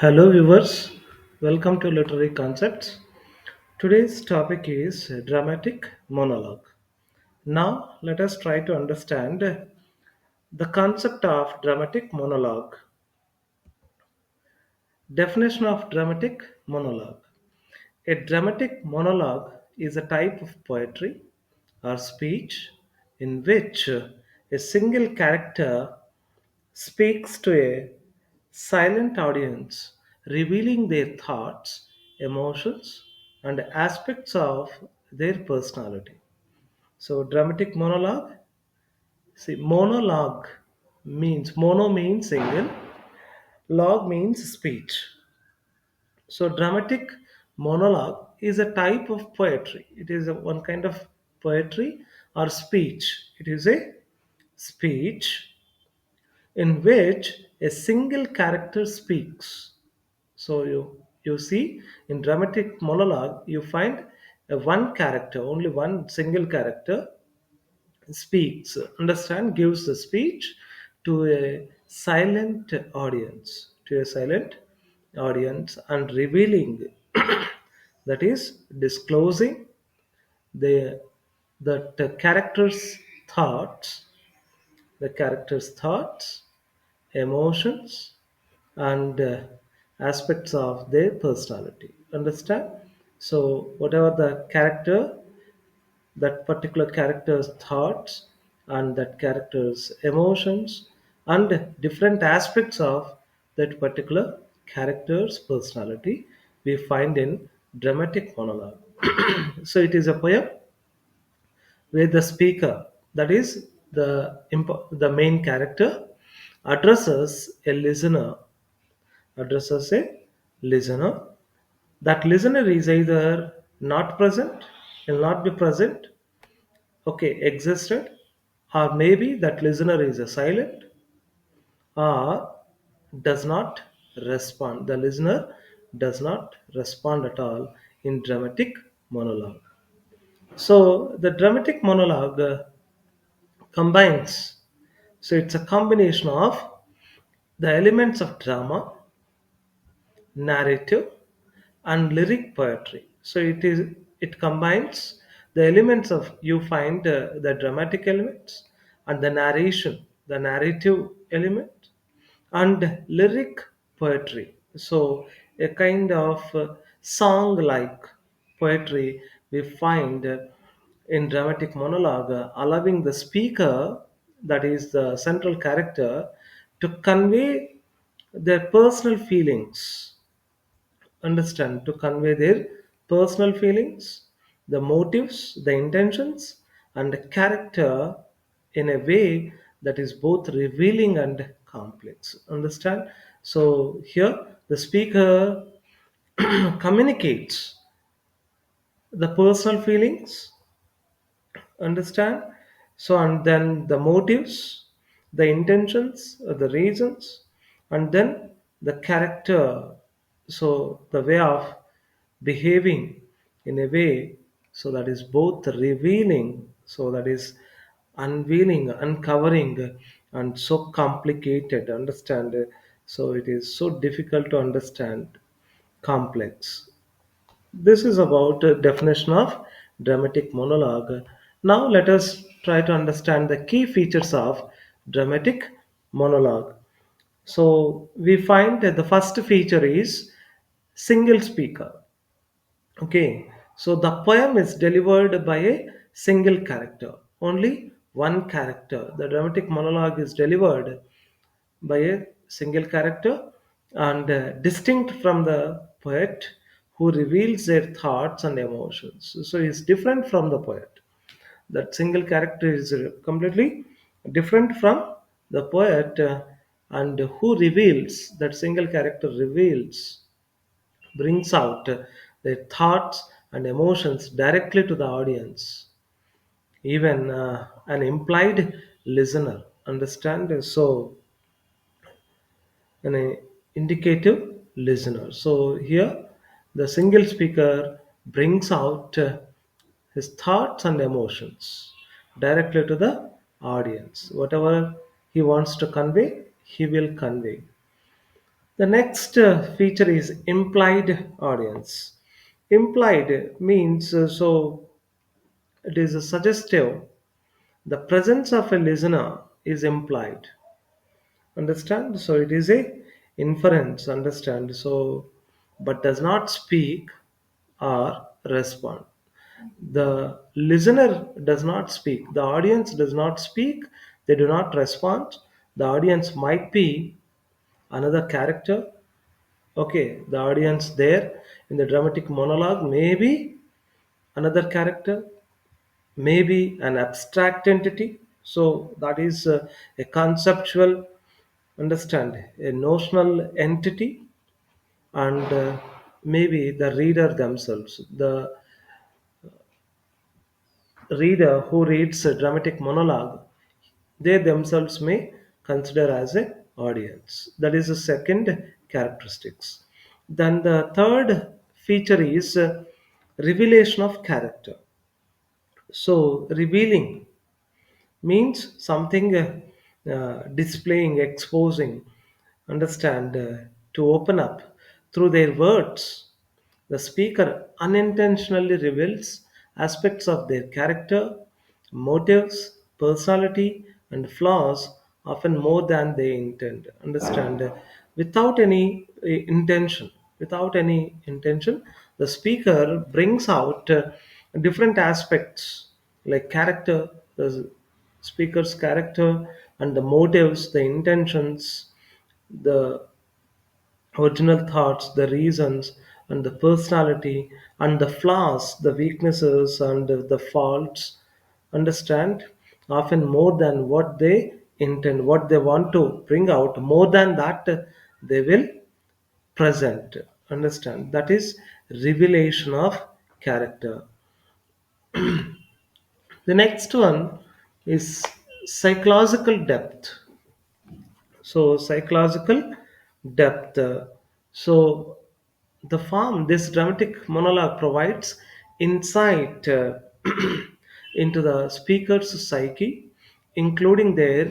Hello, viewers. Welcome to Literary Concepts. Today's topic is dramatic monologue. Now, let us try to understand the concept of dramatic monologue. Definition of dramatic monologue. A dramatic monologue is a type of poetry or speech in which a single character speaks to a silent audience, revealing their thoughts, emotions, and aspects of their personality. So, dramatic monologue. See, monologue means single, log means speech. So, dramatic monologue is a type of poetry. It is one kind of poetry or speech. It is a speech in which a single character speaks. So you see in dramatic monologue you find one character, only one single character speaks. Understand? Gives the speech to a silent audience, and revealing that is disclosing the the thoughts character's thoughts, emotions, and aspects of their personality. Understand? So, whatever the character, that particular character's thoughts, and that character's emotions, and different aspects of that particular character's personality, we find in dramatic monologue. So, it is a poem where the speaker, that is the main character, addresses a listener, addresses a listener. That listener is either not present, will not be present, okay, existed, or maybe that listener is a silent or does not respond. The listener does not respond at all in dramatic monologue. So the dramatic monologue combines, so it's a combination of the elements of drama, narrative, and lyric poetry. So it combines the elements of, you find the dramatic elements and the narrative element, and lyric poetry. So a kind of song like poetry we find in dramatic monologue, allowing the speaker, that is the central character, to convey their personal feelings. Understand? To convey their personal feelings, the motives, the intentions, and the character in a way that is both revealing and complex. Understand? So here the speaker communicates the personal feelings. Understand? So and then the motives, the intentions, the reasons, and then the character, so the way of behaving in a way, so that is both revealing, so that is unveiling, uncovering, and so complicated. Understand? So it is so difficult to understand, complex. This is about a definition of dramatic monologue. Now let us try to understand the key features of dramatic monologue. So we find that the first feature is single speaker. Okay, so the poem is delivered by a single character, only one character. The dramatic monologue is delivered by a single character and distinct from the poet who reveals their thoughts and emotions. So he's different from the poet. That single character is completely different from the poet, and who reveals, that single character reveals, brings out their thoughts and emotions directly to the audience, even an implied listener. Understand? So an indicative listener. So here the single speaker brings out his thoughts and emotions directly to the audience. Whatever he wants to convey, he will convey. The next feature is implied audience. Implied means it is a suggestive. The presence of a listener is implied. Understand? So it is a inference. Understand? So, but does not speak or respond. The listener does not speak. The audience does not speak. They do not respond. The audience might be another character. Okay, the audience there in the dramatic monologue may be another character, maybe an abstract entity. So that is a conceptual, understand, a notional entity, and maybe the reader themselves, the reader who reads a dramatic monologue, they themselves may consider as a audience. That is the second characteristics. Then the third feature is revelation of character. So revealing means something displaying, exposing, understand, to open up through their words. The speaker unintentionally reveals aspects of their character, motives, personality, and flaws, often more than they intend. Understand, without any intention. Without any intention, the speaker brings out different aspects like character, the speaker's character, and the motives, the intentions, the original thoughts, the reasons, and the personality, and the flaws, the weaknesses, and the faults. Understand? Often more than what they intend, what they want to bring out, more than that, they will present. Understand? That is revelation of character. The next one is psychological depth. So psychological depth. So the form this dramatic monologue provides insight into the speaker's psyche, including their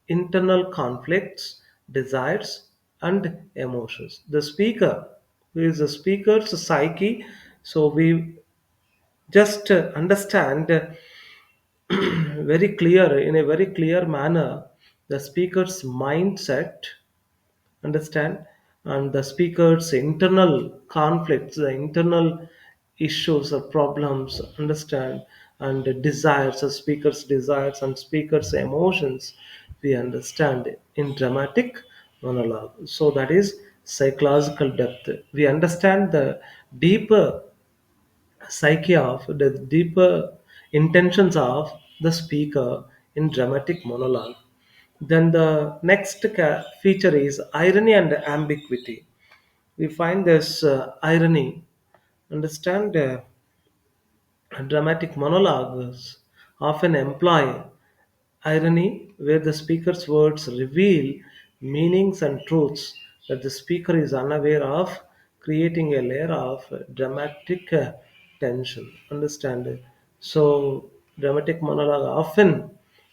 internal conflicts, desires, and emotions. The speaker, who is the speaker's psyche, so we just understand very clear in a very clear manner the speaker's mindset, understand, and the speaker's internal conflicts, the internal issues or problems, understand, and the desires, the speaker's desires and speaker's emotions, we understand in dramatic monologue. So that is psychological depth. We understand the deeper psyche of the deeper intentions of the speaker in dramatic monologue. Then the next feature is irony and ambiguity. We find this irony. Understand, dramatic monologues often employ irony, where the speaker's words reveal meanings and truths that the speaker is unaware of, creating a layer of dramatic tension. Understand? So, dramatic monologue often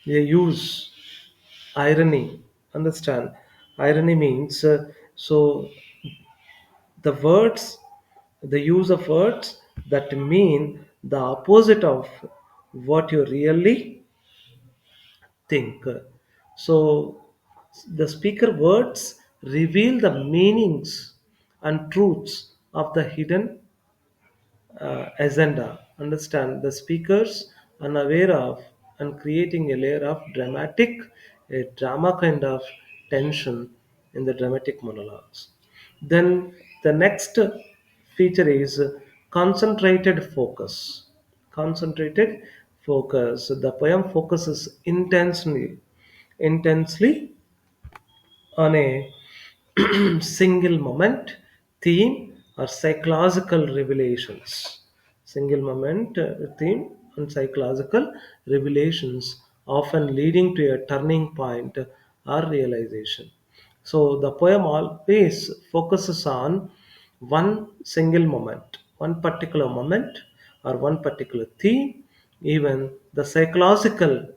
they use irony. Understand? Irony means the words, the use of words that mean the opposite of what you really think. So the speaker words reveal the meanings and truths of the hidden agenda. Understand, the speakers unaware of and creating a layer of dramatic, a drama kind of tension in the dramatic monologues. Then the next feature is concentrated focus. Concentrated focus. The poem focuses intensely on a single moment, theme, or psychological revelations. Single moment, theme, and psychological revelations, often leading to a turning point or realization. So the poem always focuses on one single moment, one particular moment, or one particular theme, even the psychological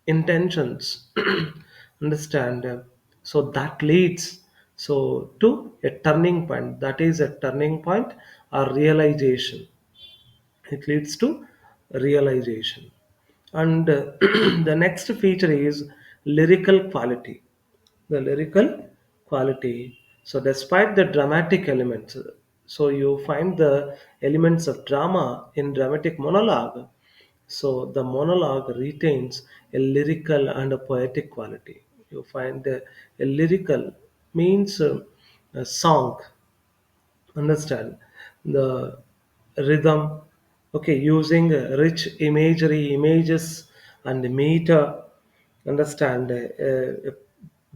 intentions. Understand, so that leads So to a turning point, that is a turning point or realization. It leads to realization. And the next feature is lyrical quality. The lyrical quality. So despite the dramatic elements, so you find the elements of drama in dramatic monologue. So the monologue retains a lyrical and a poetic quality. You find a lyrical means a song, understand, the rhythm, okay, using rich imagery, images and meter, understand, a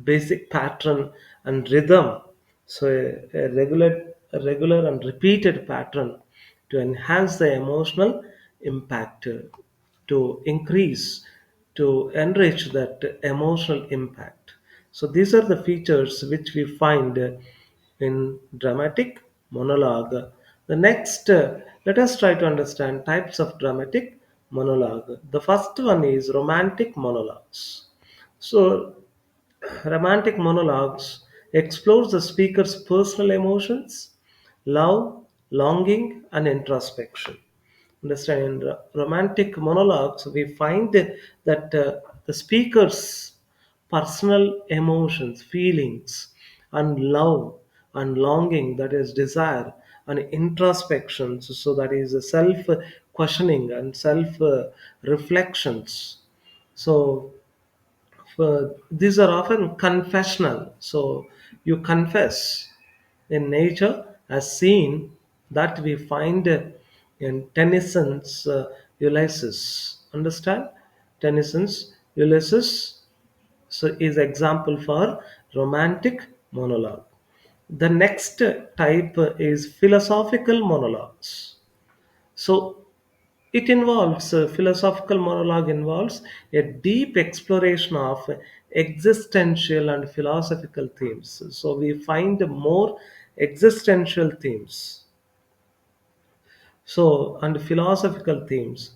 basic pattern and rhythm. So a regular and repeated pattern to enhance the emotional impact, to increase, to enrich that emotional impact. So these are the features which we find in dramatic monologue. The next, let us try to understand types of dramatic monologue. The first one is romantic monologues. So romantic monologues explores the speaker's personal emotions, love, longing, and introspection. Understand, in romantic monologues, we find that the speaker's personal emotions, feelings, and love and longing, that is desire, and introspection, so that is self questioning and self reflections. So these are often confessional. So you confess in nature, as seen that we find in Tennyson's Ulysses. Understand? Tennyson's Ulysses so is example for romantic monologue. The next type is philosophical monologues. So it involves philosophical monologue involves a deep exploration of existential and philosophical themes. So we find more existential themes, so and philosophical themes,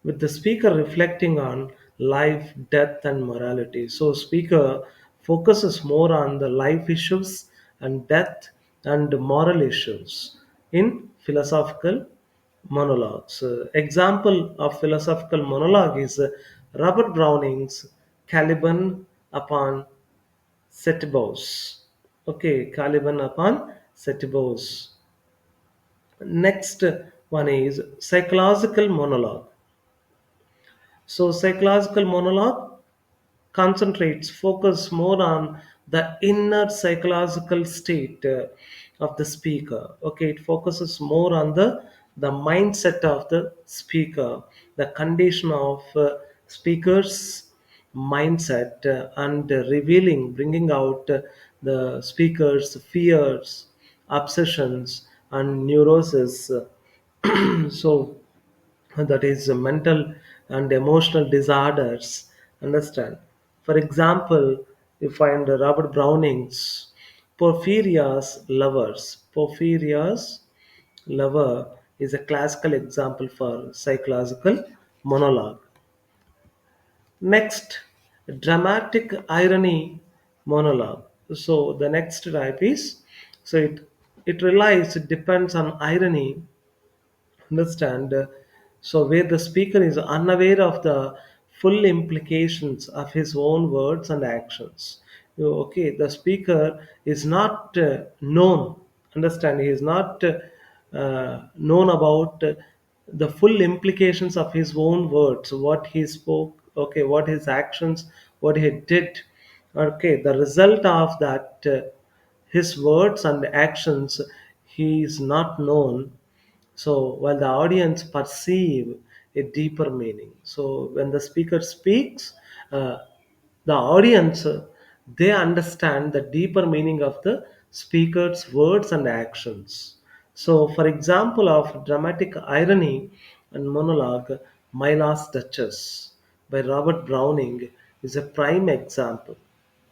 with the speaker reflecting on life, death, and morality. So speaker focuses more on the life issues and death and moral issues in philosophical monologues. Example of philosophical monologue is Robert Browning's Caliban upon Setebos. Okay, Caliban upon Setebos. Next one is psychological monologue. So psychological monologue concentrates focus more on the inner psychological state of the speaker. Okay, it focuses more on the mindset of the speaker, the condition of speaker's mindset, and revealing, bringing out the speaker's fears, obsessions, and neurosis. So that is mental and emotional disorders, understand. For example, you find Robert Browning's Porphyria's lover is a classical example for psychological monologue. Next, dramatic irony monologue. So the next type is, so it depends on irony, understand. So where the speaker is unaware of the full implications of his own words and actions. Okay, the speaker is not known, understand, he is not known about the full implications of his own words, what he spoke, okay, what his actions, what he did. Okay, the result of that, his words and actions, he is not known. So while the audience perceive a deeper meaning, so when the speaker speaks, uh, the audience, they understand the deeper meaning of the speaker's words and actions. So for example of dramatic irony and monologue, My Last Duchess by Robert Browning is a prime example.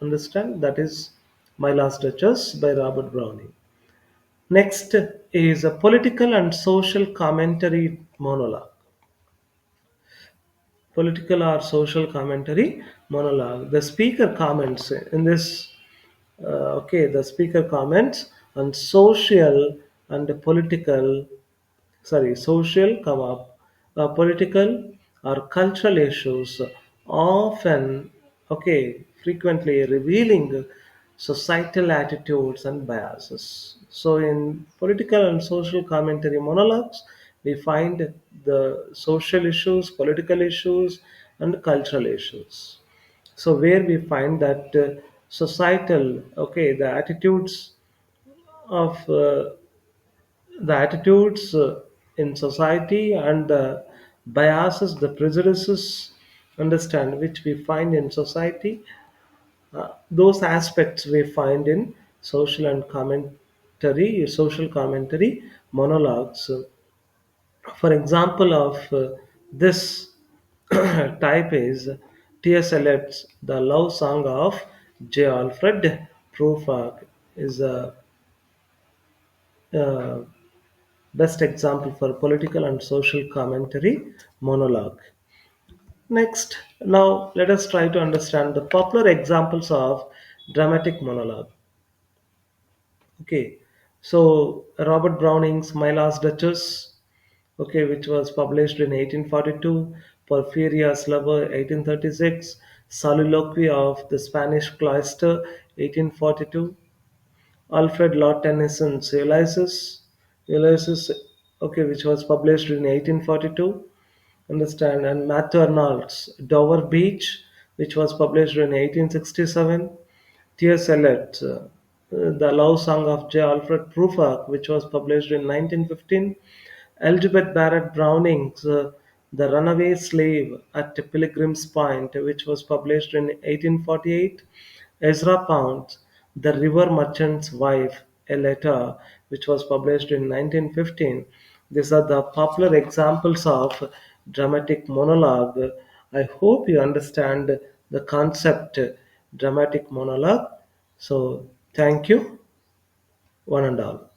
Understand, that is My Last Duchess by Robert Browning. Next is a political and social commentary monologue. Political or social commentary monologue. The speaker comments in this Okay, the speaker comments on social and political, sorry, social come up, political or cultural issues, often, okay, frequently revealing societal attitudes and biases. So in political and social commentary monologues, we find the social issues, political issues, and cultural issues. So where we find that societal, okay, of the attitudes in society and the biases, the prejudices, understand, which we find in society, those aspects we find in social commentary monologues. For example of this type is T.S. Eliot's The Love Song of J. Alfred Prufrock is a uh, best example for political and social commentary monologue. Next, now let us try to understand the popular examples of dramatic monologue. Okay, so Robert Browning's My Last Duchess, okay, which was published in 1842, Porphyria's Lover, 1836, Soliloquy of the Spanish Cloister, 1842, Alfred Lord Tennyson's Ulysses, okay, which was published in 1842, understand, and Matthew Arnold's Dover Beach, which was published in 1867, T.S. Eliot, The Love Song of J. Alfred Prufrock, which was published in 1915, Elizabeth Barrett Browning's The Runaway Slave at Pilgrim's Point, which was published in 1848, Ezra Pound's The River Merchant's Wife, a Letter, which was published in 1915. These are the popular examples of dramatic monologue. I hope you understand the concept dramatic monologue. So, thank you, one and all.